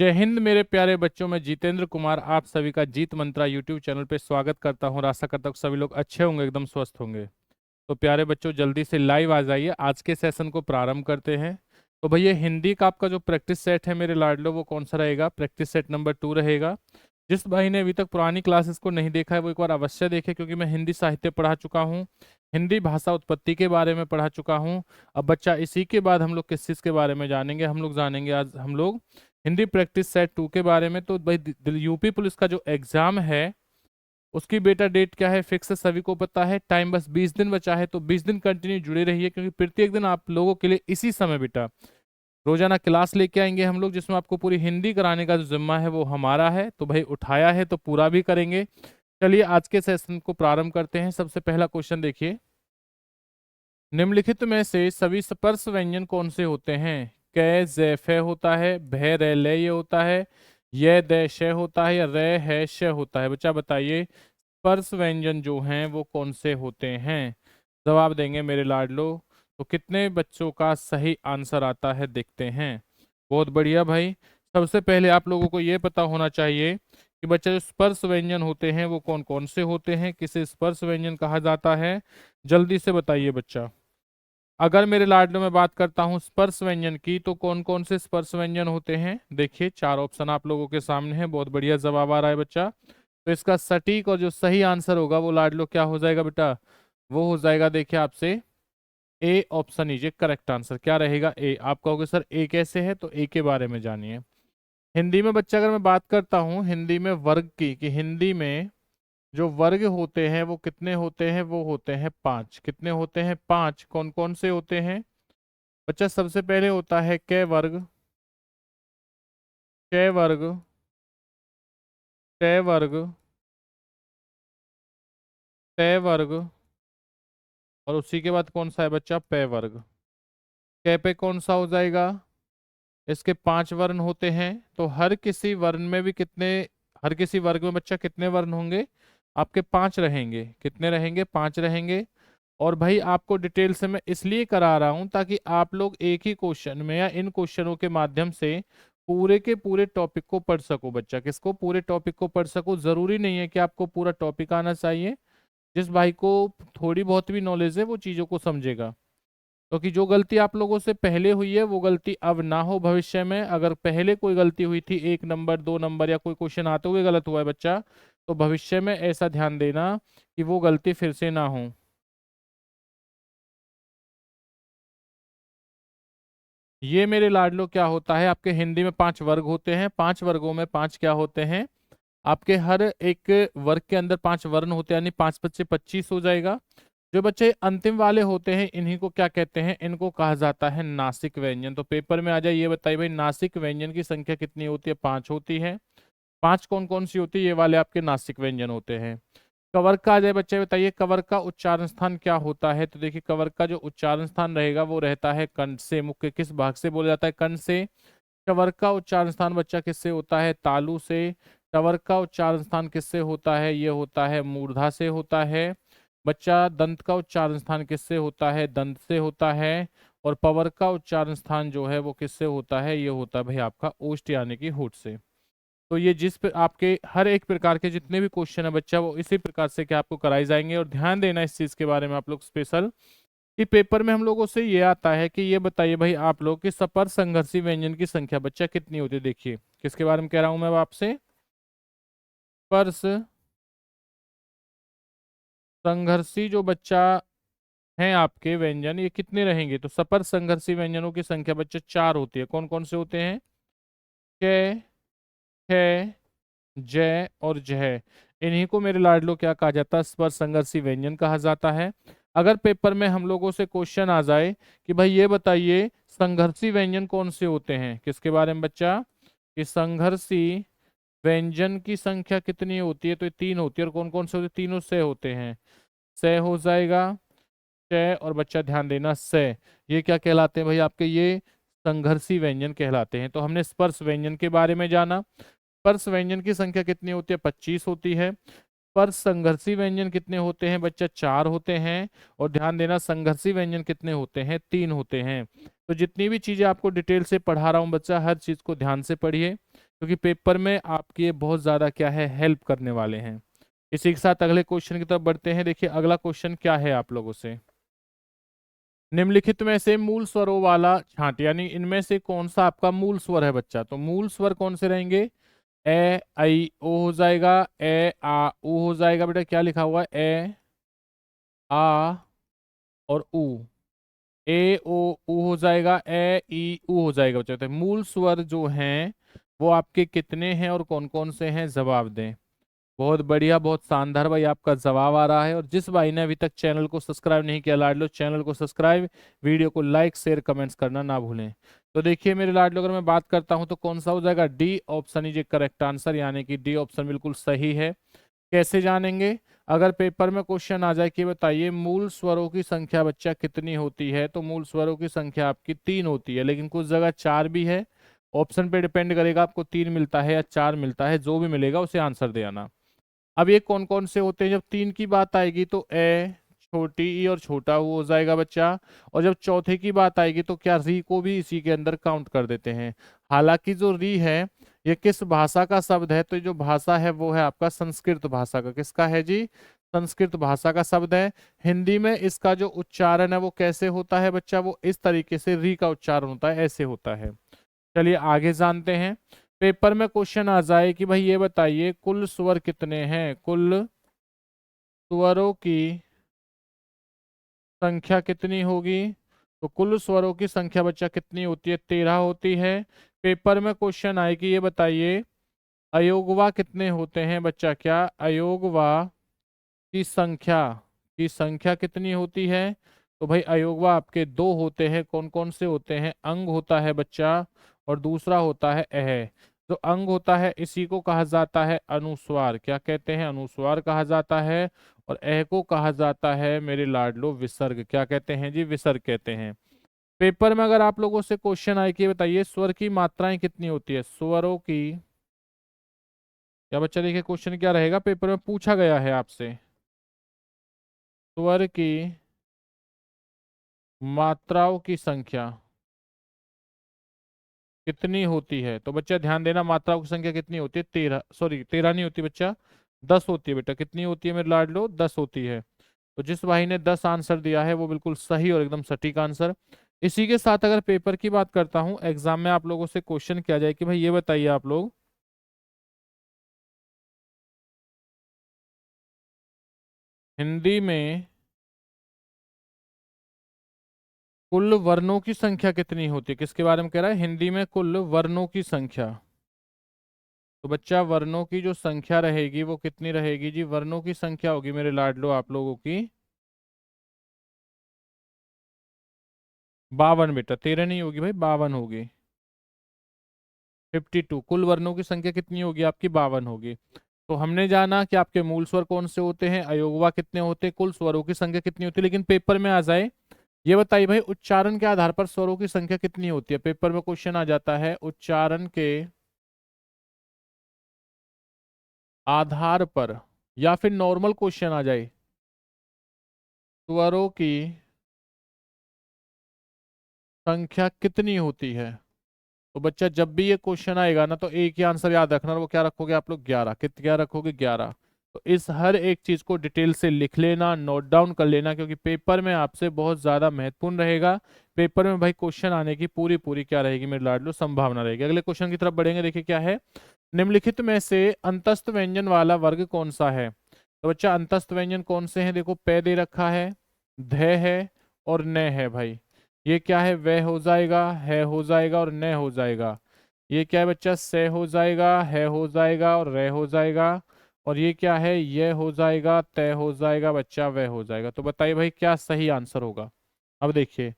जय हिंद मेरे प्यारे बच्चों, मैं जितेंद्र कुमार आप सभी का जीत मंत्रा यूट्यूब चैनल पे स्वागत करता हूँ और आशा करता हूँ सभी लोग अच्छे होंगे, एकदम स्वस्थ होंगे। तो प्यारे बच्चों, जल्दी से लाइव आ जाइए, आज के सेशन को प्रारंभ करते हैं। तो भैया, हिंदी का आपका जो प्रैक्टिस सेट है मेरे लाडलो, वो कौन सा रहेगा? प्रैक्टिस सेट नंबर 2 रहेगा। जिस भाई ने अभी तक पुरानी क्लासेस को नहीं देखा है वो एक बार अवश्य देखे, क्योंकि मैं हिंदी साहित्य पढ़ा चुका हूँ, हिंदी भाषा उत्पत्ति के बारे में पढ़ा चुका हूँ। अब बच्चा, इसी के बाद हम लोग किस चीज़ के बारे में जानेंगे? हम लोग जानेंगे आज हम लोग हिंदी प्रैक्टिस सेट 2 के बारे में। तो भाई, यूपी पुलिस का जो एग्जाम है उसकी बेटा डेट क्या है? फिक्स है, सभी को पता है। टाइम बस 20 दिन बचा है, तो 20 दिन कंटिन्यू जुड़े रहिए, क्योंकि प्रत्येक दिन आप लोगों के लिए इसी समय बेटा रोजाना क्लास लेके आएंगे हम लोग, जिसमें आपको पूरी हिंदी कराने का जो जिम्मा है वो हमारा है। तो भाई, उठाया है तो पूरा भी करेंगे। चलिए आज के सेशन को प्रारंभ करते हैं। सबसे पहला क्वेश्चन देखिए, निम्नलिखित में से सभी स्पर्श व्यंजन कौन से होते हैं? कै जै फे होता है, भय रे ले ये होता है, ये दे श होता है, या रे है श होता है? बच्चा बताइए, स्पर्श व्यंजन जो हैं वो कौन से होते हैं? जवाब देंगे मेरे लाडलो। तो कितने बच्चों का सही आंसर आता है देखते हैं। बहुत बढ़िया भाई। सबसे पहले आप लोगों को ये पता होना चाहिए कि बच्चा, जो स्पर्श व्यंजन होते हैं वो कौन कौन से होते हैं, किसे स्पर्श व्यंजन कहा जाता है? जल्दी से बताइए बच्चा। अगर मेरे लाडलो में बात करता हूं स्पर्श व्यंजन की, तो कौन कौन से स्पर्श व्यंजन होते हैं? देखिए, 4 ऑप्शन आप लोगों के सामने है। बहुत बढ़िया जवाब आ रहा है बच्चा। तो इसका सटीक और जो सही आंसर होगा वो लाडलो क्या हो जाएगा बेटा? वो हो जाएगा, देखिए आपसे, ए ऑप्शन लीजिए। करेक्ट आंसर क्या रहेगा? ए। आप कहोगे सर ए कैसे है, तो ए के बारे में जानिए। हिंदी में बच्चा, अगर मैं बात करता हूँ हिंदी में वर्ग की, कि हिंदी में जो वर्ग होते हैं वो कितने होते हैं? वो होते हैं 5। कितने होते हैं? 5। कौन कौन से होते हैं बच्चा? सबसे पहले होता है क वर्ग, क वर्ग, ट वर्ग, त वर्ग, और उसी के बाद कौन सा है बच्चा? प वर्ग। क पे कौन सा हो जाएगा? इसके 5 वर्ण होते हैं। तो हर किसी वर्ण में भी कितने, हर किसी वर्ग में बच्चा कितने वर्ण होंगे? आपके 5 रहेंगे। कितने रहेंगे? 5 रहेंगे। और भाई, आपको डिटेल से मैं इसलिए करा रहा हूं ताकि आप लोग एक ही क्वेश्चन में या इन क्वेश्चनों के माध्यम से पूरे के पूरे टॉपिक को पढ़ सको। बच्चा, किसको? पूरे टॉपिक को पढ़ सको। जरूरी नहीं है कि आपको पूरा टॉपिक आना चाहिए। जिस भाई को थोड़ी बहुत भी नॉलेज है वो चीजों को समझेगा, क्योंकि जो गलती आप लोगों से पहले हुई है वो गलती अब ना हो भविष्य में। अगर पहले कोई गलती हुई थी, 1 नंबर 2 नंबर या कोई क्वेश्चन आते हुए गलत हुआ है बच्चा, तो भविष्य में ऐसा ध्यान देना कि वो गलती फिर से ना हो। ये मेरे लाडलो क्या होता है? आपके हिंदी में 5 वर्ग होते हैं। 5 वर्गों में 5 क्या होते हैं? आपके हर एक वर्ग के अंदर 5 वर्ण होते हैं, यानी 5 बच्चे 25 हो जाएगा। जो बच्चे अंतिम वाले होते हैं इन्हीं को क्या कहते हैं? इनको कहा जाता है नासिक व्यंजन। तो पेपर में आ जाए, ये बताइए भाई, नासिक व्यंजन की संख्या कितनी होती है? 5 होती है। 5 कौन कौन सी होती है? ये वाले आपके नासिक व्यंजन होते हैं। कवर का आ जाए बच्चे, बताइए कवर का उच्चारण स्थान क्या होता है? तो देखिए, कवर का जो उच्चारण स्थान रहेगा वो रहता है कंठ से। मुख्य किस भाग से बोला जाता है? कंठ से। कवर का उच्चारण स्थान बच्चा किससे होता है? तालु से। टवर का उच्चारण स्थान किससे होता है? ये होता है मूर्धा से होता है। बच्चा, दंत का उच्चारण स्थान किससे होता है? दंत से होता है। और पवर का उच्चारण स्थान जो है वो किससे होता है? ये होता है भाई आपका ओष्ठ यानी कि होठ से। तो ये जिस पे आपके हर एक प्रकार के जितने भी क्वेश्चन है बच्चा, वो इसी प्रकार से क्या आपको कराए जाएंगे। और ध्यान देना इस चीज के बारे में आप लोग स्पेशल, कि पेपर में हम लोगों से ये आता है कि ये बताइए भाई आप लोग कि सपर संघर्षी व्यंजन की संख्या बच्चा कितनी होती है? देखिए, किसके बारे में कह रहा हूं मैं अब आपसे? स्पर्श संघर्षी जो बच्चा है आपके व्यंजन, ये कितने रहेंगे? तो सपर संघर्षी व्यंजनों की संख्या बच्चा 4 होती है। कौन कौन से होते हैं? क, ख, जय और जय। इन्हीं को मेरे लाडलो क्या कहा जाता है? स्पर्श संघर्षी व्यंजन कहा जाता है। अगर पेपर में हम लोगों से क्वेश्चन आ जाए कि भाई ये बताइए संघर्षी व्यंजन कौन से होते हैं, किसके बारे में बच्चा? कि संघर्षी व्यंजन की संख्या कितनी होती है? तो ये 3 होती है। और कौन कौन से होते हैं? तीनों से होते हैं। से हो जाएगा, च, और बच्चा ध्यान देना से। ये क्या कहलाते हैं भाई आपके? ये संघर्षी व्यंजन कहलाते हैं। तो हमने स्पर्श व्यंजन के बारे में जाना। स्पर्श व्यंजन की संख्या कितनी होती है? 25 होती है। पर संघर्षी व्यंजन कितने होते हैं बच्चा? 4 होते हैं। और ध्यान देना, संघर्षी व्यंजन कितने होते हैं? 3 होते हैं। तो जितनी भी चीजें आपको डिटेल से पढ़ा रहा हूँ बच्चा, हर चीज को ध्यान से पढ़िए, क्योंकि पेपर में आपके ये बहुत ज्यादा क्या है, हेल्प करने वाले हैं। इसी के साथ अगले क्वेश्चन की तरफ बढ़ते हैं। देखिए अगला क्वेश्चन क्या है आप लोगों से, निम्नलिखित में से मूल स्वरों वाला छांट, यानी इनमें से कौन सा आपका मूल स्वर है बच्चा। तो मूल स्वर कौन से रहेंगे, ए आई ओ हो जाएगा, ए आ उ हो जाएगा। बेटा क्या लिखा हुआ है, ए आ और उ, ए ओ उ हो जाएगा, ए ई उ हो जाएगा बच्चा। तो मूल स्वर जो हैं वो आपके कितने हैं और कौन कौन से हैं, जवाब दें। बहुत बढ़िया, बहुत शानदार भाई, आपका जवाब आ रहा है। और जिस भाई ने अभी तक चैनल को सब्सक्राइब नहीं किया लाडलो, चैनल को सब्सक्राइब, वीडियो को लाइक शेयर कमेंट्स करना ना भूलें। तो देखिए मेरे लाडलो, अगर मैं बात करता हूं तो कौन सा हो जाएगा, D option is A correct answer, यानी कि डी ऑप्शन बिल्कुल सही है। कैसे जानेंगे, अगर पेपर में क्वेश्चन आ जाए कि बताइए मूल स्वरों की संख्या बच्चा कितनी होती है, तो मूल स्वरों की संख्या आपकी 3 होती है, लेकिन कुछ जगह 4 भी है। ऑप्शन पे डिपेंड करेगा आपको 3 मिलता है या 4 मिलता है, जो भी मिलेगा उसे आंसर दे आना। अब ये कौन कौन से होते हैं, जब 3 की बात आएगी तो ए, छोटी ई और छोटा ऊ हो जाएगा बच्चा। और जब चौथे की बात आएगी तो क्या री को भी इसी के अंदर काउंट कर देते हैं। हालांकि जो री है ये किस भाषा का शब्द है, तो ये जो भाषा है वो है आपका संस्कृत भाषा का। किसका है जी, संस्कृत भाषा का शब्द है। हिंदी में इसका जो उच्चारण है वो कैसे होता है बच्चा, वो इस तरीके से री का उच्चारण होता है, ऐसे होता है। चलिए आगे जानते हैं। पेपर में क्वेश्चन आ जाए कि भाई ये बताइए कुल स्वर कितने हैं, कुल स्वरों की संख्या कितनी होगी। तो कुल स्वरों की संख्या बच्चा कितनी होती है, 13 होती है। पेपर में क्वेश्चन आए कि ये बताइए अयोगवा कितने होते हैं बच्चा, क्या अयोगवा की संख्या कितनी होती है। तो भाई अयोगवा आपके 2 होते हैं। कौन कौन से होते हैं, अंग होता है बच्चा और दूसरा होता है अह। जो अंग होता है इसी को कहा जाता है अनुस्वार, क्या कहते हैं, अनुस्वार कहा जाता है। और अह को कहा जाता है मेरे लाडलो विसर्ग, क्या कहते हैं जी, विसर्ग कहते हैं। पेपर में अगर आप लोगों से क्वेश्चन आए कि बताइए स्वर की मात्राएं कितनी होती है, स्वरों की, क्या बच्चा देखिए क्वेश्चन क्या रहेगा, पेपर में पूछा गया है आपसे, स्वर की मात्राओं की संख्या कितनी होती है। तो बच्चा ध्यान देना, मात्राओं की संख्या कितनी होती है, 13, सॉरी 13 नहीं होती बच्चा, 10 होती है बेटा। कितनी होती है मेरे लाडलो, 10 होती है। तो जिस भाई ने 10 आंसर दिया है वो बिल्कुल सही और एकदम सटीक आंसर। इसी के साथ अगर पेपर की बात करता हूं, एग्जाम में आप लोगों से क्वेश्चन किया जाए कि भाई ये बताइए आप लोग, हिंदी में कुल वर्णों की संख्या कितनी होती है। किसके बारे में कह रहा है, हिंदी में कुल वर्णों की संख्या। तो बच्चा वर्णों की जो संख्या रहेगी वो कितनी रहेगी जी, वर्णों की संख्या होगी मेरे लाडलो आप लोगों की 52 बेटा, 13 नहीं होगी भाई, 52 होगी, 52। कुल वर्णों की संख्या कितनी होगी आपकी, 52 होगी। तो हमने जाना कि आपके मूल स्वर कौन से होते हैं, अयोगवा कितने होते हैं, कुल स्वरों की संख्या कितनी होती है। लेकिन पेपर में आ जाए, ये बताइए भाई उच्चारण के आधार पर स्वरों की संख्या कितनी होती है। पेपर में क्वेश्चन आ जाता है उच्चारण के आधार पर, या फिर नॉर्मल क्वेश्चन आ जाए, स्वरों की संख्या कितनी होती है। तो बच्चा जब भी ये क्वेश्चन आएगा ना तो एक ही आंसर याद रखना, और वो क्या रखोगे आप लोग, 11। क्या रखोगे, 11। तो इस हर एक चीज को डिटेल से लिख लेना, नोट डाउन कर लेना, क्योंकि पेपर में आपसे बहुत ज्यादा महत्वपूर्ण रहेगा। पेपर में भाई क्वेश्चन आने की पूरी पूरी क्या रहेगी मेरे लाडलो, संभावना रहेगी। अगले क्वेश्चन की तरफ बढ़ेंगे, देखिए क्या है, निम्नलिखित में से अंतस्थ व्यंजन वाला वर्ग कौन सा है। तो बच्चा अंतस्थ व्यंजन कौन से हैं, देखो पे दे रखा है, ध है और न है भाई। ये क्या है, वह हो जाएगा, है हो जाएगा और न हो जाएगा। ये क्या है बच्चा, से हो जाएगा, है हो जाएगा और रे हो जाएगा। और ये क्या है, ये हो जाएगा, तय हो जाएगा बच्चा, वह हो जाएगा। तो बताइए भाई क्या सही आंसर होगा। अब देखिए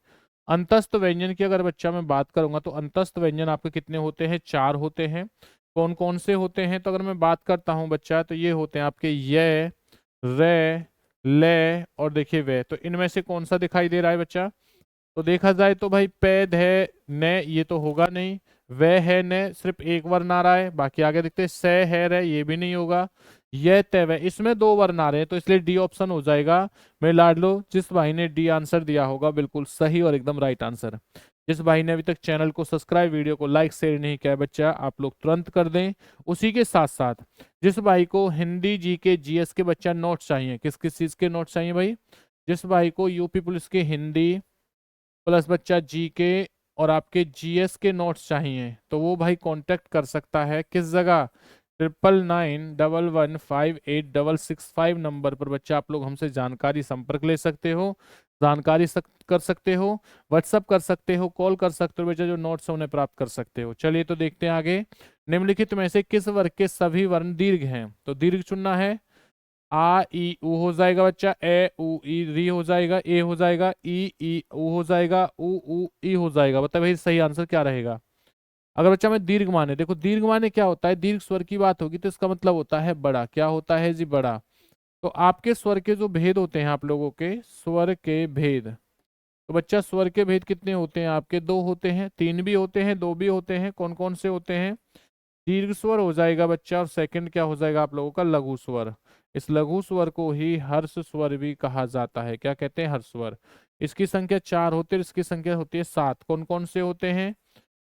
अंतस्थ व्यंजन की अगर बच्चा मैं बात करूंगा तो अंतस्थ व्यंजन आपके कितने होते हैं, 4 होते हैं। कौन कौन से होते हैं, तो अगर मैं बात करता हूं बच्चा तो ये होते हैं आपके ये, रे, ले और देखिए वे। तो इनमें से कौन सा दिखाई दे रहा है बच्चा, तो देखा जाए तो भाई पैद है, न ये तो होगा नहीं, वह है न सिर्फ एक वर्ण आ रहा है, बाकी आगे देखते हैं से है रे, ये भी नहीं होगा, यह तय वह, इसमें 2 वर्ण आ रहे हैं, तो इसलिए डी ऑप्शन हो जाएगा। मैं लाडलो जिस भाई ने डी आंसर दिया होगा बिल्कुल सही और एकदम राइट आंसर। जिस भाई ने अभी तक चैनल को सब्सक्राइब, वीडियो को लाइक शेयर नहीं किया है बच्चा, आप लोग तुरंत कर दें। उसी के साथ साथ जिस भाई को हिंदी जीके जीएस के बच्चा नोट्स चाहिए, किस किस चीज के नोट्स चाहिए भाई, जिस भाई को यूपी पुलिस के हिंदी प्लस बच्चा जीके और आपके जीएस के नोट्स चाहिए, तो वो भाई कांटेक्ट कर सकता है किस जगह, 9991158665 नंबर पर बच्चा आप लोग हमसे जानकारी संपर्क ले सकते हो, जानकारी कर सकते हो, व्हाट्सअप कर सकते हो, कॉल कर सकते हो बच्चा, जो नोट्स है उन्हें प्राप्त कर सकते हो। चलिए तो देखते हैं आगे। निम्नलिखित में से किस वर्ग के सभी वर्ण दीर्घ हैं, तो दीर्घ चुनना है। आ ई उ हो जाएगा बच्चा, ए उ ई री हो जाएगा, ए हो जाएगा, ई उ हो जाएगा, उ ई हो जाएगा। बताइए भाई सही आंसर क्या रहेगा। अगर बच्चा में दीर्घ माने, देखो दीर्घ माने क्या होता है, दीर्घ स्वर की बात होगी तो इसका मतलब होता है बड़ा, क्या होता है जी, बड़ा। तो आपके स्वर के जो भेद होते हैं, आप लोगों के स्वर के भेद, तो बच्चा स्वर के भेद कितने होते हैं आपके, दो होते हैं, तीन भी होते हैं, दो भी होते हैं। कौन कौन से होते हैं, दीर्घ स्वर हो जाएगा बच्चा, और सेकंड क्या हो जाएगा आप लोगों का, लघु स्वर। इस लघु स्वर को ही हर्ष स्वर भी कहा जाता है, क्या कहते हैं, हर्ष स्वर। इसकी संख्या चार होती है, इसकी संख्या होती है सात। कौन कौन से होते हैं,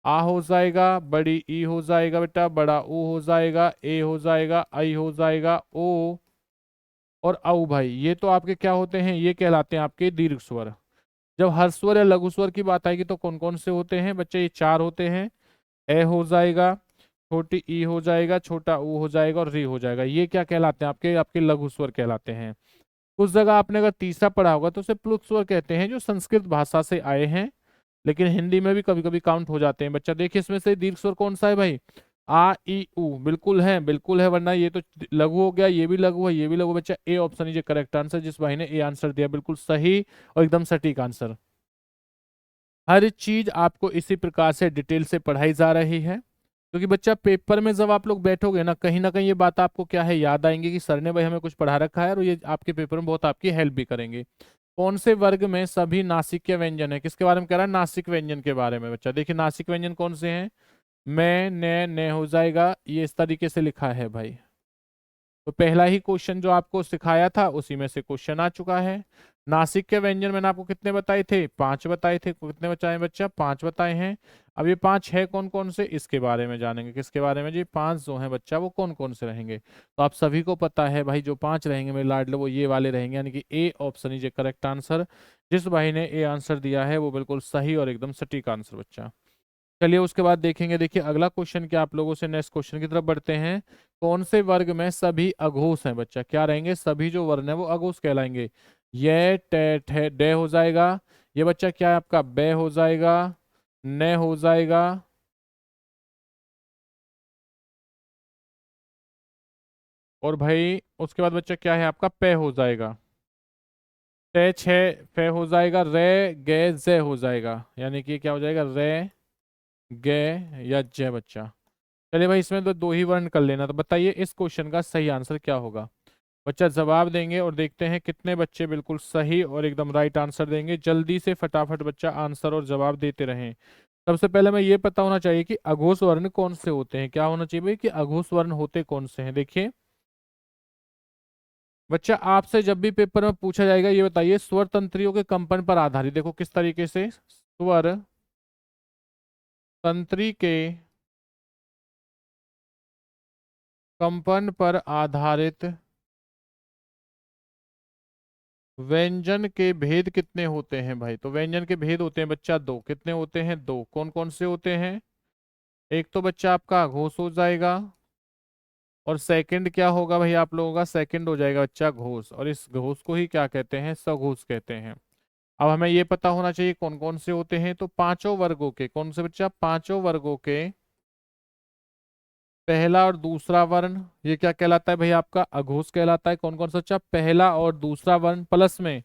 आ हो जाएगा, बड़ी ई हो जाएगा बेटा, बड़ा ऊ हो जाएगा, ए हो जाएगा, आई हो जाएगा, ओ और औ भाई, ये तो आपके क्या होते हैं, ये कहलाते हैं आपके दीर्घ स्वर। जब हर्ष स्वर या लघु स्वर की बात आएगी तो कौन कौन से होते हैं बच्चे, ये चार होते हैं। ए हो जाएगा, छोटी ई हो जाएगा, छोटा ऊ हो जाएगा और री हो जाएगा। ये क्या कहलाते हैं आपके आपके लघु स्वर कहलाते हैं। उस जगह आपने अगर तीसरा पढ़ा होगा तो उसे प्लुत स्वर कहते हैं, जो संस्कृत भाषा से आए हैं, लेकिन हिंदी में भी कभी कभी काउंट हो जाते हैं बच्चा। देखिए इसमें से दीर्घ स्वर कौन सा है भाई, आ ई उ, बिल्कुल है, बिल्कुल है, वरना ये तो लघु हो गया, ये भी लघु है, ये भी लघु। बच्चा A option is correct answer, जिस भाई ने ए आंसर दिया बिल्कुल सही और एकदम सटीक आंसर। हर चीज आपको इसी प्रकार से डिटेल से पढ़ाई जा रही है, क्योंकि बच्चा पेपर में जब आप लोग बैठोगे ना कहीं ये बात आपको क्या है याद आएंगी कि सर ने भाई हमें कुछ पढ़ा रखा है, और ये आपके पेपर में बहुत आपकी हेल्प भी करेंगे। कौन से वर्ग में सभी नासिक व्यंजन है, किसके बारे में कह रहा है, नासिक व्यंजन के बारे में बच्चा। देखिए नासिक व्यंजन कौन से हैं, मैं ने हो जाएगा, ये इस तरीके से लिखा है भाई। तो पहला ही क्वेश्चन जो आपको सिखाया था उसी में से क्वेश्चन आ चुका है। नासिक के व्यंजन मैंने आपको कितने बताए थे, पांच बताए थे। कितने बताए बच्चा, पांच बताए हैं। अब ये पांच है कौन कौन से, इसके बारे में जानेंगे। किसके बारे में जी, पांच जो है बच्चा वो कौन कौन से रहेंगे। तो आप सभी को पता है भाई, जो पांच रहेंगे मेरे लाडले वो ये वाले रहेंगे, यानी कि A option is A correct answer. जिस भाई ने ए आंसर दिया है वो बिल्कुल सही और एकदम सटीक आंसर बच्चा। चलिए उसके बाद देखेंगे, देखिए अगला क्वेश्चन क्या, आप लोगों से नेक्स्ट क्वेश्चन की तरफ बढ़ते हैं। कौन से वर्ग में सभी अघोष हैं बच्चा, क्या रहेंगे, सभी जो वर्ण है वो अघोष कहलाएंगे। ये टे ठे डे हो जाएगा, ये बच्चा क्या है आपका, बे हो जाएगा, ने हो जाएगा, और भाई उसके बाद बच्चा क्या है आपका, पे हो जाएगा, टे छे फे हो जाएगा, रे गे जे हो जाएगा, यानी कि क्या हो जाएगा, रे गे या जे बच्चा। चलिए भाई इसमें तो दो ही वर्ण कर लेना। तो बताइए इस क्वेश्चन का सही आंसर क्या होगा। बच्चा जवाब देंगे और देखते हैं कितने बच्चे बिल्कुल सही और एकदम राइट आंसर देंगे। जल्दी से फटाफट बच्चा आंसर और जवाब देते रहें। सबसे पहले मैं ये पता होना चाहिए कि अघोष वर्ण कौन से होते हैं, क्या होना चाहिए भाई कि अघोष वर्ण होते कौन से हैं। देखिए बच्चा आपसे जब भी पेपर में पूछा जाएगा ये बताइए, स्वर तंत्रियों के कंपन पर आधारित, देखो किस तरीके से, स्वर तंत्री के कंपन पर आधारित व्यंजन के भेद कितने होते हैं भाई। तो व्यंजन के भेद होते हैं बच्चा दो, कितने होते हैं, दो। कौन कौन से होते हैं, एक तो बच्चा आपका घोष हो जाएगा, और सेकंड क्या होगा भाई आप लोगों का, सेकंड हो जाएगा बच्चा घोष, और इस घोष को ही क्या कहते हैं, सघोष कहते हैं। अब हमें ये पता होना चाहिए कौन कौन से होते हैं। तो पांचों वर्गों के, कौन से बच्चा, पांचों वर्गों के पहला और दूसरा वर्ण, ये क्या कहलाता है भाई आपका, अघोष कहलाता है। कौन कौन सा बच्चा, पहला और दूसरा वर्ण प्लस में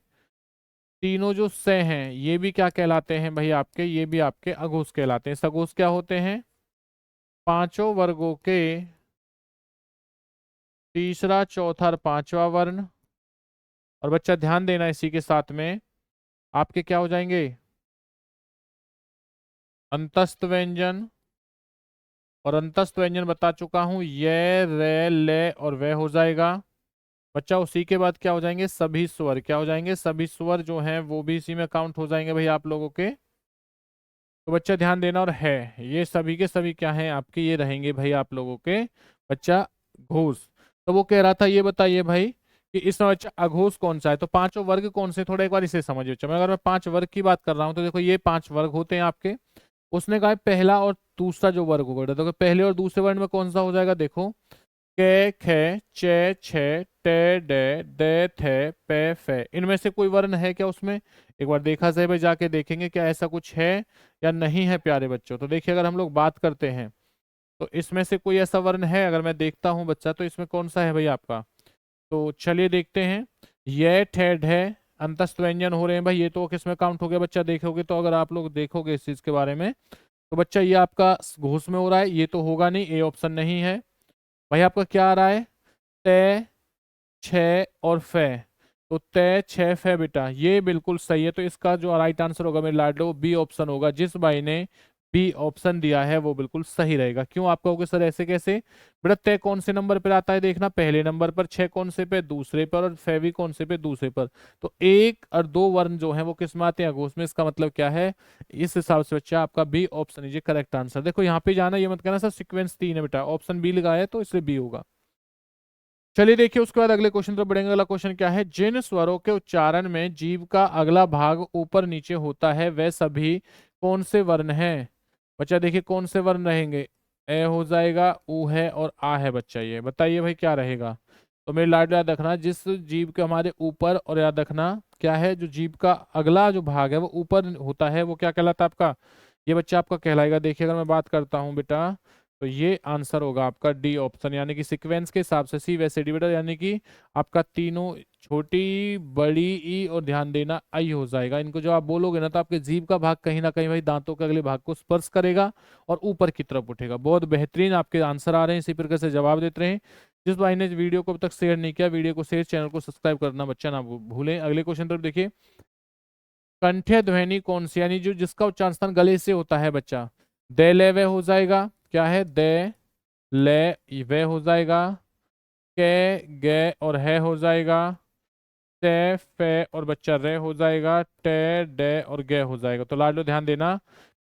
तीनों जो से हैं ये भी क्या कहलाते हैं भाई आपके, ये भी आपके अघोष कहलाते हैं। सघोष क्या होते हैं, पांचों वर्गों के तीसरा चौथा और पांचवा वर्ण। और बच्चा ध्यान देना इसी के साथ में आपके क्या हो जाएंगे, अंतस्थ व्यंजन। और अंतस्थ व्यंजन बता चुका हूं, ये रे ले और वे हो जाएगा बच्चा। उसी के बाद क्या हो जाएंगे, सभी स्वर, क्या हो जाएंगे, सभी स्वर जो हैं वो भी इसी में काउंट हो जाएंगे भाई आप लोगों के। तो बच्चा ध्यान देना, और है, ये सभी के सभी क्या हैं आपके, ये रहेंगे भाई आप लोगों के बच्चा घोष। तो वो कह रहा था ये बताइए भाई कि इसमें बच्चा अघोष कौन सा है, तो पांचों वर्ग कौन से, थोड़ा एक बार इसे समझिए बच्चा। मैं अगर मैं 5 वर्ग की बात कर रहा हूँ तो देखो ये 5 वर्ग होते हैं आपके। उसने कहा है पहला और दूसरा जो वर्ग होगा, तो पहले और दूसरे वर्ग में कौन सा हो जाएगा, देखो के खे चे छे टे डे दे थे पे फे, इनमें से कोई वर्ण है क्या उसमें, एक बार देखा जाए भाई, जाके देखेंगे क्या ऐसा कुछ है या नहीं है प्यारे बच्चों। तो देखिए अगर हम लोग बात करते हैं तो इसमें से कोई ऐसा वर्ण है, अगर मैं देखता हूं बच्चा तो इसमें कौन सा है भाई आपका। तो चलिए देखते हैं, ये ठे ढे अंतस्थ व्यंजन हो रहे हैं भाई, ये तो किसमें काउंट हो गया बच्चा, देखोगे तो अगर आप लोग देखोगे इस चीज के बारे में तो बच्चा ये आपका घोष में हो रहा है, ये तो होगा नहीं, ए ऑप्शन नहीं है भाई। आपका क्या आ रहा है, ते छ और फे, तो ते छ फे बेटा ये बिल्कुल सही है। तो इसका जो राइट आंसर होगा मेरे लाडलो वो बी ऑप्शन होगा, जिस भाई ने बी ऑप्शन दिया है वो बिल्कुल सही रहेगा। क्यों आप कहोगे सर ऐसे कैसे, बेटा ते कौन से नंबर पर आता है देखना, पहले नंबर पर, छह कौन से पे दूसरे पर, और फे भी कौन से पे दूसरे पर। तो एक और दो वर्ण जो है वो किस में आते हैं, अघोष में। इसका मतलब क्या है, इस हिसाब से बच्चा आपका B option is correct answer. देखो यहाँ पे जाना, ये मत कहना सर सीक्वेंस 3 है बेटा, ऑप्शन बी लगाया है तो इसलिए बी होगा। चलिए देखिए उसके बाद अगले क्वेश्चन पर बढ़ेंगे। अगला क्वेश्चन क्या है, जिन स्वरों के उच्चारण में जीभ का अगला भाग ऊपर नीचे होता है वे सभी कौन से वर्ण हैं। बच्चा देखिए कौन से वर्ण रहेंगे, ए हो जाएगा, ऊ है और आ है बच्चा, ये बताइए भाई क्या रहेगा। तो मेरे लाड याद रखना, जिस जीभ के हमारे ऊपर, और याद रखना क्या है, जो जीभ का अगला जो भाग है वो ऊपर होता है वो क्या कहलाता है आपका, ये बच्चा आपका कहलाएगा। देखिए अगर मैं बात करता हूँ बेटा तो ये आंसर होगा आपका डी ऑप्शन, यानी कि सीक्वेंस के हिसाब से सी वैसे डी बेटा, यानी कि आपका तीनों छोटी बड़ी ई और ध्यान देना आई हो जाएगा। इनको जो आप बोलोगे ना तो आपके जीभ का भाग कहीं ना कहीं भाई दांतों के अगले भाग को स्पर्श करेगा और ऊपर की तरफ उठेगा। बहुत बेहतरीन आपके आंसर आ रहे हैं, इसी प्रकार से जवाब देते रहे। जिस भाई ने वीडियो को अब तक शेयर नहीं किया, वीडियो को शेयर, चैनल को सब्सक्राइब करना बच्चा ना भूलें। अगले क्वेश्चन तरफ देखिए, कंठ्य ध्वनि कौन सी, यानी जो जिसका उच्चारण स्थान गले से होता है बच्चा, दे ले वे हो जाएगा, क्या है दे ले वे हो जाएगा, के गे और है हो जाएगा, ते फे और बच्चा रे हो जाएगा, टे डे और गे हो जाएगा। तो लाडलो ध्यान देना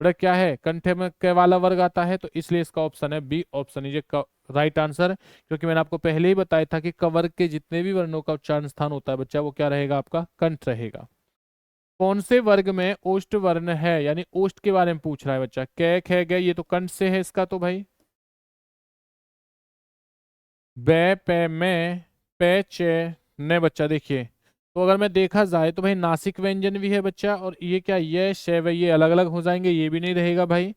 बेटा क्या है, कंठे में के वाला वर्ग आता है, तो इसलिए इसका ऑप्शन है बी ऑप्शन, ये राइट आंसर। क्योंकि मैंने आपको पहले ही बताया था कि कवर्ग के जितने भी वर्णों का उच्चारण स्थान होता है बच्चा वो क्या रहेगा आपका, कंठ रहेगा। कौन से वर्ग में ओष्ठ वर्ण है, यानी ओष्ठ के बारे में पूछ रहा है बच्चा, कै खे गे, ये तो कंठ से है इसका तो भाई, बे पे में पे चे ने बच्चा। देखिए तो अगर मैं देखा जाए तो भाई नासिक व्यंजन भी है बच्चा, और ये क्या, ये शैव ये अलग अलग हो जाएंगे, ये भी नहीं रहेगा भाई।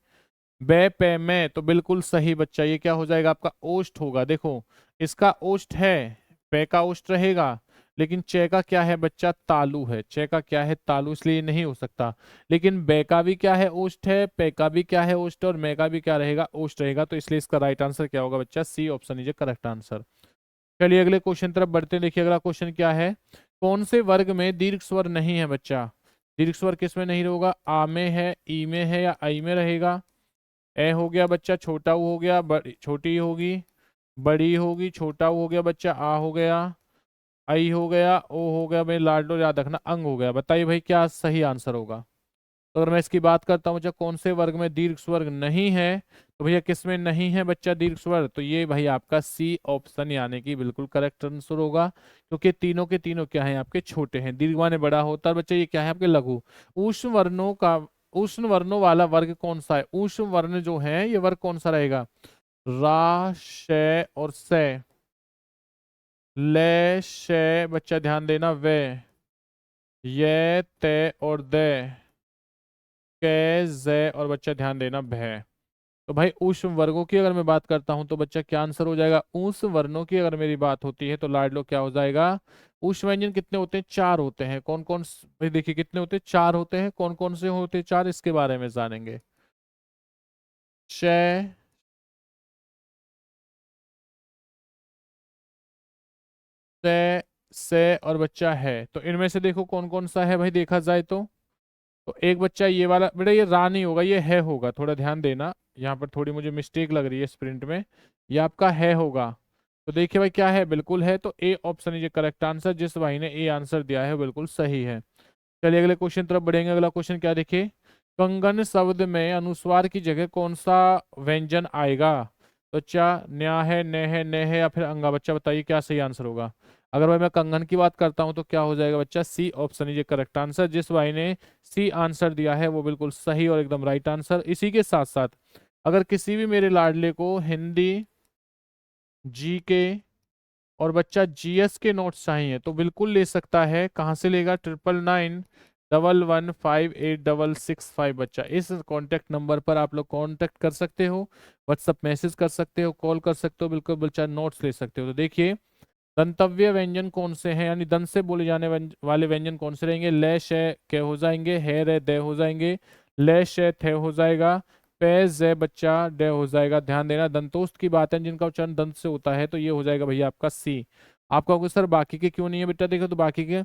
बे पे में तो बिल्कुल सही बच्चा, ये क्या हो जाएगा आपका ओष्ठ होगा। देखो इसका ओष्ठ है, पे का ओष्ठ रहेगा, लेकिन चे का क्या है बच्चा, तालु है, चे का क्या है तालु, इसलिए नहीं हो सकता। लेकिन बे का भी क्या है ओष्ठ है, पे का भी क्या है ओष्ठ, और मे का भी क्या रहेगा ओष्ठ रहेगा। तो इसलिए इसका राइट आंसर क्या होगा बच्चा, C option is correct answer. चलिए अगले क्वेश्चन तरफ बढ़ते हैं। देखिए अगला क्वेश्चन क्या है, कौन से वर्ग में दीर्घ स्वर नहीं है बच्चा। दीर्घ स्वर किस में नहीं होगा, आ में है, ई में है या आई में रहेगा। ए हो गया बच्चा, छोटा ऊ हो गया, बड़ी छोटी होगी, बड़ी होगी, छोटा ऊ हो गया बच्चा, आ हो गया, आई हो गया, ओ हो गया, भाई लाडलो याद रखना, अंग हो गया। बताइए भाई क्या सही आंसर होगा। तो अगर मैं इसकी बात करता हूँ बच्चा कौन से वर्ग में दीर्घ स्वर नहीं है, तो भैया किस में नहीं है बच्चा दीर्घ स्वर, तो ये भाई आपका सी ऑप्शन यानी कि बिल्कुल करेक्ट आंसर होगा। क्योंकि तीनों के तीनों क्या है आपके छोटे हैं, दीर्घ माने बड़ा होता है बच्चा, ये क्या है आपके लघु। ऊष्म वर्णों का, ऊष्म वर्णों वाला वर्ग कौन सा है, ऊष्म वर्ण जो है ये वर्ग कौन सा रहेगा, रा शे और से, ले शे बच्चा ध्यान देना, वे ये ते और दे, के जे और बच्चा ध्यान देना भय। तो भाई ऊष्म वर्गों की अगर मैं बात करता हूं तो बच्चा क्या आंसर हो जाएगा, ऊष्म वर्णों की अगर मेरी बात होती है तो लाडलो क्या हो जाएगा, ऊष्म व्यंजन कितने होते हैं, 4 होते हैं। कौन कौन भाई देखिए कितने होते हैं, 4 होते हैं। कौन कौन से होते हैं 4, इसके बारे में जानेंगे। शय, से, और बच्चा है। तो इनमें से देखो कौन कौन सा है भाई, देखा जाए तो एक बच्चा ये वाला बेटा, ये रा नहीं होगा, ये है होगा, थोड़ा ध्यान देना, यहाँ पर थोड़ी मुझे मिस्टेक लग रही है स्प्रिंट में, ये आपका है होगा। तो देखिए भाई क्या है, बिल्कुल है, तो ए ऑप्शन ये करेक्ट आंसर, जिस भाई ने ए आंसर दिया है बिल्कुल सही है। चलिए अगले क्वेश्चन तरफ बढ़ेंगे। अगला क्वेश्चन क्या देखिए, कंगन शब्द में अनुस्वार की जगह कौन सा व्यंजन आएगा? तो चा, न्या है, ने है, ने है या फिर अंगा? बच्चा बताइए क्या सही आंसर होगा। अगर भाई मैं कंगन की बात करता हूं तो क्या हो जाएगा बच्चा? C option is correct answer. जिस भाई ने सी आंसर दिया है वो बिल्कुल सही और एकदम राइट आंसर। इसी के साथ साथ अगर किसी भी मेरे लाडले को हिंदी, जीके और बच्चा जीएस के नोट्स चाहिए तो बिल्कुल ले सकता है। कहाँ से लेगा? 9991158665। बच्चा इस कॉन्टैक्ट नंबर पर आप लोग कांटेक्ट कर सकते हो, व्हाट्सअप मैसेज कर सकते हो, कॉल कर सकते हो, बिल्कुल बच्चा नोट्स ले सकते हो। तो देखिए दंतव्य व्यंजन कौन से हैं, यानी दंत से बोले जाने वाले व्यंजन कौन से रहेंगे? ले शय के हो जाएंगे, हे रे दे हो जाएंगे, ले शय थे हो जाएगा, पे जे बच्चा डे हो जाएगा। ध्यान देना दंतोस्त की बात है जिनका उच्चारण दंत से होता है, तो ये हो जाएगा भैया आपका सी। आपका होगा सर बाकी के क्यों नहीं है बेटा? देखो तो बाकी के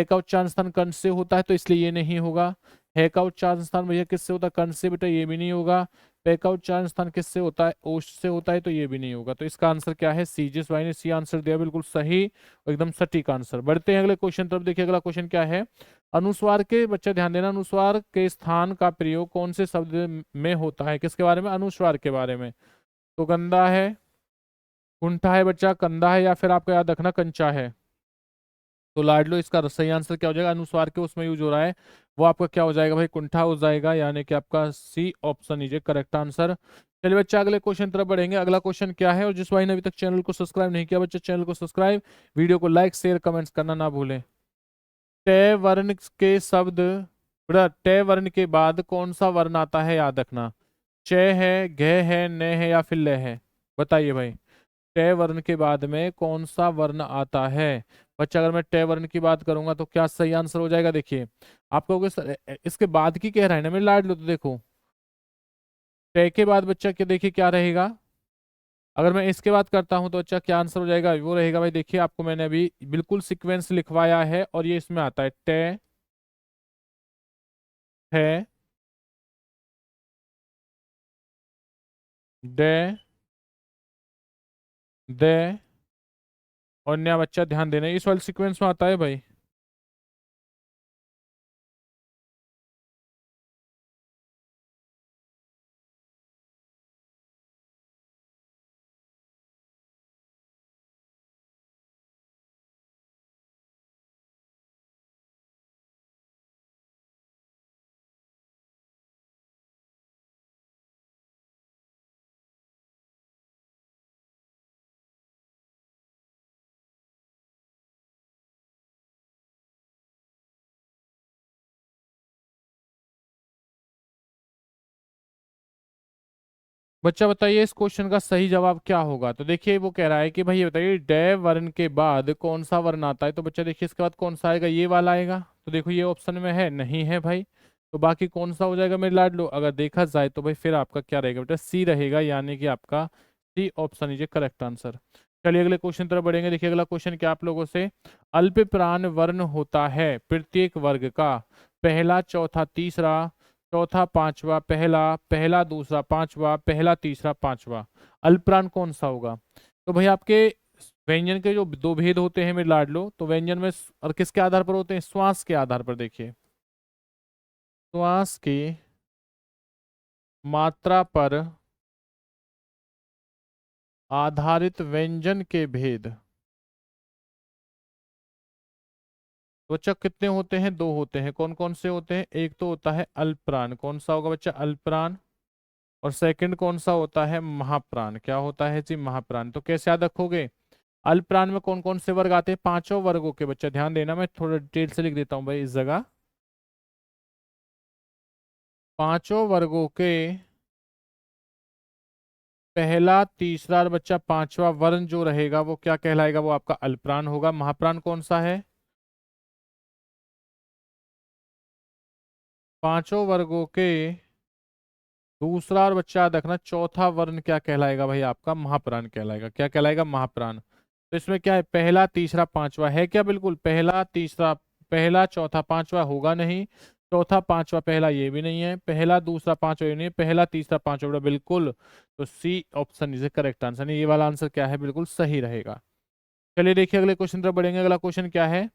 का उच्चारण स्थान कंठ से होता है तो इसलिए ये नहीं होगा। है का उच्चारण स्थान भैया किससे होता है? कंठ से, बेटा ये भी नहीं होगा। पे का उच्चारण स्थान किससे होता है? ओष्ठ से होता है, तो ये भी नहीं होगा। तो इसका आंसर क्या है? सी। जिस भाई ने सी आंसर दिया बिल्कुल सही और एकदम सटीक आंसर। बढ़ते हैं अगले क्वेश्चन तरफ। देखिए अगला क्वेश्चन क्या है। अनुस्वार के, बच्चा ध्यान देना, अनुस्वार के स्थान का प्रयोग कौन से शब्द में होता है? किसके बारे में? अनुस्वार के बारे में। तो गंदा है, कुंठा है बच्चा, कंधा है या फिर आपका याद रखना कंचा है? तो लाडलो इसका सही आंसर क्या हो जाएगा? अनुस्वार के उसमें यूज हो रहा है वो आपका क्या हो जाएगा भाई? कुंठा हो जाएगा, यानी कि आपका C option is correct answer. चलिए बच्चा अगले क्वेश्चन तरफ बढ़ेंगे। अगला क्वेश्चन क्या है? और जिस भाई ने अभी तक चैनल को सब्सक्राइब नहीं किया बच्चा, चैनल को सब्सक्राइब, वीडियो को लाइक शेयर कमेंट्स करना ना भूलें। टे वर्ण के शब्द, बेटा टे वर्ण के बाद कौन सा वर्ण आता है? याद रखना। च है, घ है, न है या फिर ल है? बताइए भाई टे वर्ण के बाद में कौन सा वर्ण आता है? बच्चा अगर मैं टे वर्ण की बात करूंगा तो क्या सही आंसर हो जाएगा? देखिए आप कहोगे सर इसके बाद की कह रहा है ना मेरे लाड लो, तो देखो टे के बाद बच्चा क्या, देखिए क्या रहेगा। अगर मैं इसके बात करता हूं तो बच्चा क्या आंसर हो जाएगा? वो रहेगा भाई, देखिए आपको मैंने अभी बिल्कुल सीक्वेंस लिखवाया है और ये इसमें आता है टे है, डे, दे और न्या। बच्चा ध्यान देना इस वाले सीक्वेंस में आता है भाई। बच्चा बताइए इस क्वेश्चन का सही जवाब क्या होगा? तो देखिए वो कह रहा है कि भाई ये बताइए डे वर्ण के बाद कौन सा वर्ण आता है? तो बच्चा देखिए इसके बाद कौन सा आएगा? ये वाला आएगा। तो देखो ये ऑप्शन में है नहीं है भाई, तो बाकी कौन सा हो जाएगा मेरे लाडलो? अगर देखा जाए तो भाई फिर आपका क्या रहेगा बेटा? सी रहेगा, यानी कि आपका C option is correct answer. चलिए अगले क्वेश्चन तरफ बढ़ेंगे। देखिए अगला क्वेश्चन क्या आप लोगों से, अल्प प्राण वर्ण होता है प्रत्येक वर्ग का? पहला, चौथा, तीसरा, चौथा, पांचवा, पहला, पहला दूसरा पांचवा, पहला तीसरा पांचवा। अल्पप्राण कौन सा होगा? तो भाई आपके व्यंजन के जो दो भेद होते हैं मेरे लाडलो, तो व्यंजन में और किसके आधार पर होते हैं? श्वास के आधार पर। देखिए श्वास की मात्रा पर आधारित व्यंजन के भेद। तो बच्चा कितने होते हैं? दो होते हैं। कौन कौन से होते हैं? एक तो होता है अल्पप्राण, कौन सा होगा बच्चा? अल्पप्राण। और सेकंड कौन सा होता है? महाप्राण। क्या होता है जी? महाप्राण। तो कैसे याद रखोगे? अल्प प्राण में कौन कौन से वर्ग आते हैं? पांचों वर्गों के। बच्चा ध्यान देना, मैं थोड़ा डिटेल से लिख देता हूं भाई इस जगह। पांचों वर्गों के पहला, तीसरा और बच्चा पांचवा वर्ण जो रहेगा वो क्या कहलाएगा? वो आपका अल्पप्राण होगा। महाप्राण कौन सा है? पांचों वर्गों के दूसरा और बच्चा याद रखना चौथा वर्ण क्या कहलाएगा भाई? आपका महाप्राण कहलाएगा। क्या कहलाएगा? महाप्राण। तो इसमें क्या है? पहला, तीसरा, पांचवा है क्या? बिल्कुल पहला, तीसरा, पहला, चौथा, पांचवा होगा नहीं। चौथा, पांचवा, पहला ये भी नहीं है। पहला, दूसरा, पांचवा ये नहीं है। पहला, तीसरा, पांचवा बेटा बिल्कुल। तो C option is correct answer. ये वाला आंसर क्या है? बिल्कुल सही रहेगा। चलिए देखिए अगले क्वेश्चन तरफ बढ़ेंगे। अगला क्वेश्चन क्या है?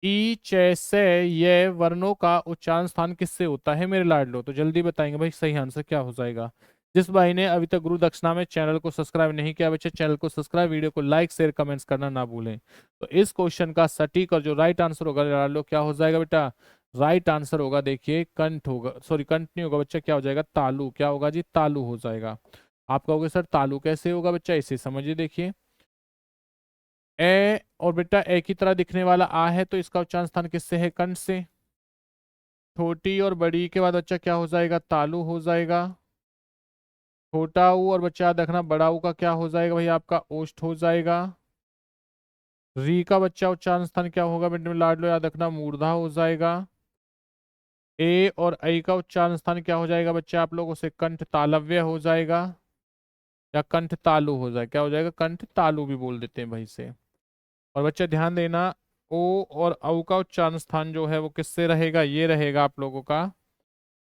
ई चे से ये वर्णों का उच्चारण स्थान किससे होता है मेरे लाडलो? तो जल्दी बताएंगे भाई, सही आंसर क्या हो जाएगा। जिस भाई ने अभी तक गुरु दक्षिणा में चैनल को सब्सक्राइब नहीं किया बच्चे, चैनल को सब्सक्राइब, वीडियो को लाइक शेयर कमेंट्स करना ना भूलें। तो इस क्वेश्चन का सटीक और जो राइट आंसर होगा लाडलो क्या हो जाएगा बेटा? राइट आंसर होगा, देखिए कंठ होगा, सॉरी कंठ नहीं होगा बच्चा, क्या हो जाएगा? तालु। क्या होगा जी? तालु हो जाएगा। आप कहोगे सर तालु कैसे होगा बच्चा? इसे समझिए, देखिए ए और बेटा ए की तरह दिखने वाला आ है, तो इसका उच्चारण स्थान किससे है? कंठ से। छोटी और बड़ी के बाद बच्चा क्या हो जाएगा? तालु हो जाएगा। छोटा ऊ और बच्चा याद रखना बड़ा ऊ का क्या हो जाएगा भाई? आपका ओष्ठ हो जाएगा। री का बच्चा उच्चारण स्थान क्या होगा बेटे में लाडलो? याद रखना मूर्धा हो जाएगा। ए और ऐ का उच्चारण स्थान क्या हो जाएगा बच्चा आप लोगों से? कंठ तालव्य हो जाएगा या कंठ तालु हो जाएगा? क्या हो जाएगा? कंठ तालु भी बोल देते हैं भाई से। और बच्चा ध्यान देना, ओ और औ का उच्चारण स्थान जो है वो किससे रहेगा? ये रहेगा आप लोगों का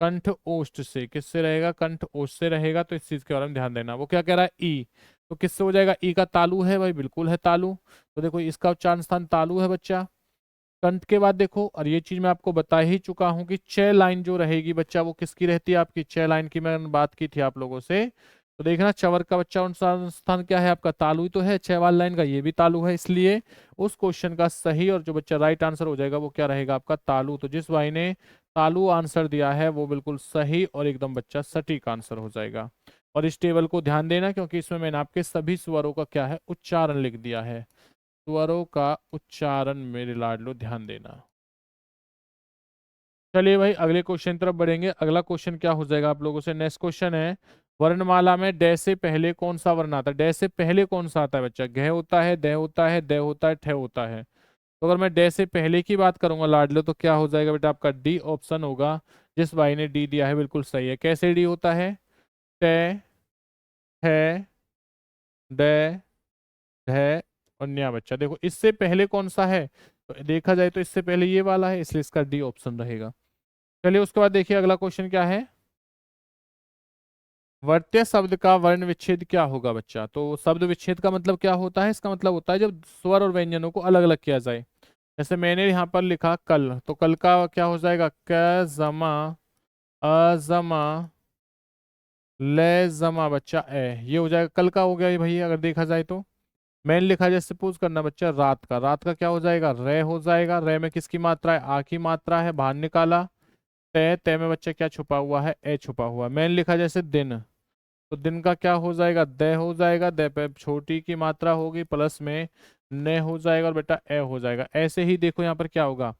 कंठ ओष्ठ से। किससे रहेगा? कंठ ओष्ठ से रहेगा। तो इस चीज के बारे में ध्यान देना। वो क्या कह रहा है? ई। तो किससे हो जाएगा? ई का तालु है भाई, बिल्कुल है तालु। तो देखो इसका उच्चारण स्थान तालु है बच्चा। कंठ के बाद देखो, और ये चीज मैं आपको बता ही चुका हूं कि च लाइन जो रहेगी बच्चा वो किसकी रहती है? आपकी च लाइन की मैंने बात की थी आप लोगों से। तो देखना चवर का बच्चा उच्चारण स्थान क्या है आपका? तालु ही तो है। छ वाली लाइन का ये भी तालु है, इसलिए उस क्वेश्चन का सही और जो बच्चा राइट आंसर हो जाएगा वो क्या रहेगा आपका? तालु। तो जिस भाई ने तालु आंसर दिया है वो बिल्कुल सही और एकदम बच्चा सटीक आंसर हो जाएगा। और इस टेबल को ध्यान देना क्योंकि इसमें मैंने आपके सभी स्वरों का क्या है? उच्चारण लिख दिया है। स्वरों का उच्चारण मेरे लाडलो ध्यान देना। चलिए भाई अगले क्वेश्चन तरफ बढ़ेंगे। अगला क्वेश्चन क्या हो जाएगा आप लोगों से? नेक्स्ट क्वेश्चन है, वर्णमाला में डे से पहले कौन सा वर्ण आता है? डे से पहले कौन सा आता है बच्चा? घ होता है, दे होता है, दे होता है, ठ होता है। तो अगर मैं डे से पहले की बात करूंगा लाडलो तो क्या हो जाएगा बेटा? आपका डी ऑप्शन होगा। जिस भाई ने डी दिया है बिल्कुल सही है। कैसे डी होता है? टे, है, डे, ढ और न्या। बच्चा देखो इससे पहले कौन सा है? तो देखा जाए तो इससे पहले ये वाला है, इसलिए इसका डी ऑप्शन रहेगा। चलिए उसके बाद देखिए अगला क्वेश्चन क्या है। वर्त्य शब्द का वर्ण विच्छेद क्या होगा बच्चा? तो शब्द विच्छेद का मतलब क्या होता है? इसका मतलब होता है जब स्वर और व्यंजनों को अलग अलग किया जाए। जैसे मैंने यहाँ पर लिखा कल, तो कल का क्या हो जाएगा? क जमा अजमा ले जमा बच्चा ए, ये हो जाएगा कल का हो गया ये भाई अगर देखा जाए तो। मैंने लिखा जैसे सपोज करना बच्चा रात का, रात का क्या हो जाएगा? रे हो जाएगा। रे में किसकी मात्रा है? आ की मात्रा है, बाहर निकाला। तय, तय में बच्चा क्या छुपा हुआ है? ए छुपा हुआ है। मैंने लिखा जैसे दिन, तो दिन का क्या हो जाएगा? दे हो जाएगा। दे पे छोटी की मात्रा होगी, प्लस में न हो जाएगा और बेटा ए हो जाएगा। ऐसे ही देखो यहाँ पर क्या होगा,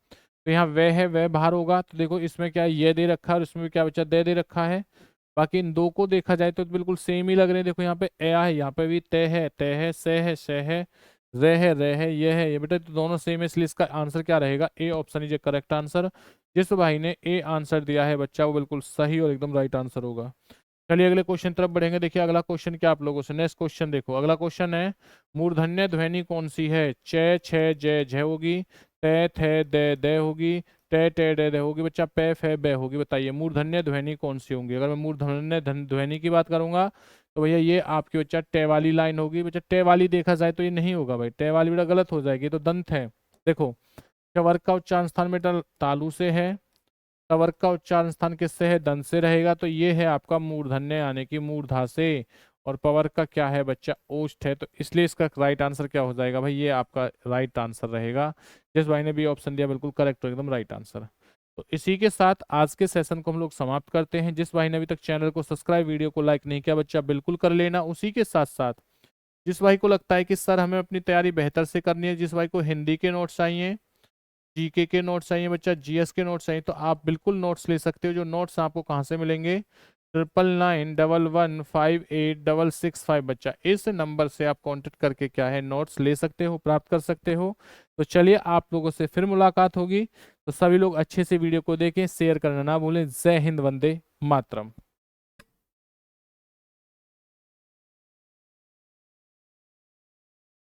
तो यहाँ वह है, वह बाहर होगा। तो देखो इसमें क्या ये दे रखा है और इसमें भी क्या बच्चा? दे रखा है। बाकी इन दो को देखा जाए तो बिल्कुल सेम ही लग रहे हैं। देखो यहाँ पे ए है, यहाँ पे भी तय है, से है, शे है, रे है, ये बेटा तो दोनों सेम है, इसलिए इसका आंसर क्या रहेगा? A option is correct answer. जिस भाई ने ए आंसर दिया है बच्चा वो बिल्कुल सही और एकदम राइट आंसर होगा। चलिए अगले क्वेश्चन तरफ बढ़ेंगे। देखिए अगला क्वेश्चन क्या आप लोगों से? नेक्स्ट क्वेश्चन देखो, अगला क्वेश्चन है, मूर्धन्य ध्वनि कौन सी है? च छ जय झ होगी, ते थे दे दे होगी, टे टे डे डे होगी बच्चा, पे फे बे होगी। बताइए मूर्धन्य ध्वनि कौन सी होंगी? अगर मैं मूर्धन्य ध्वनि की बात करूंगा तो भैया ये आपकी बच्चा टे वाली लाइन होगी। बच्चा टे वाली देखा जाए तो ये नहीं होगा भाई, टे वाली बेटा गलत हो जाएगी, तो दंत है। देखो वर्ग का उच्चारण स्थान बेटा तालु से है, वर्ग का उच्चारण स्थान किससे है? दंत से रहेगा। तो ये है आपका मूर्धन्य यानी कि मूर्धा से। और पवर का क्या है बच्चा? ओष्ठ है। तो इसलिए इसका राइट आंसर क्या हो जाएगा भाई? ये आपका राइट आंसर रहेगा। जिस भाई ने भी ऑप्शन दिया बिल्कुल करेक्ट, एकदम राइट आंसर। तो इसी के साथ आज के सेशन को हम लोग समाप्त करते हैं। जिस भाई ने अभी तक चैनल को सब्सक्राइब, वीडियो को लाइक नहीं किया बच्चा बिल्कुल कर लेना। उसी के साथ साथ जिस भाई को लगता है कि सर हमें अपनी तैयारी बेहतर से करनी है, जिस भाई को हिंदी के नोट्स चाहिए, जीके के नोट्स चाहिए बच्चा, जीएस के नोट्स चाहिए, तो आप बिल्कुल नोट्स ले सकते हो। जो नोट्स आपको कहाँ से मिलेंगे? 9991158665 बच्चा, इस नंबर से आप कांटेक्ट करके क्या है नोट्स ले सकते हो, प्राप्त कर सकते हो। तो चलिए आप लोगों से फिर मुलाकात होगी। तो सभी लोग अच्छे से वीडियो को देखें, शेयर करना ना भूलें। जय हिंद, वंदे मातरम।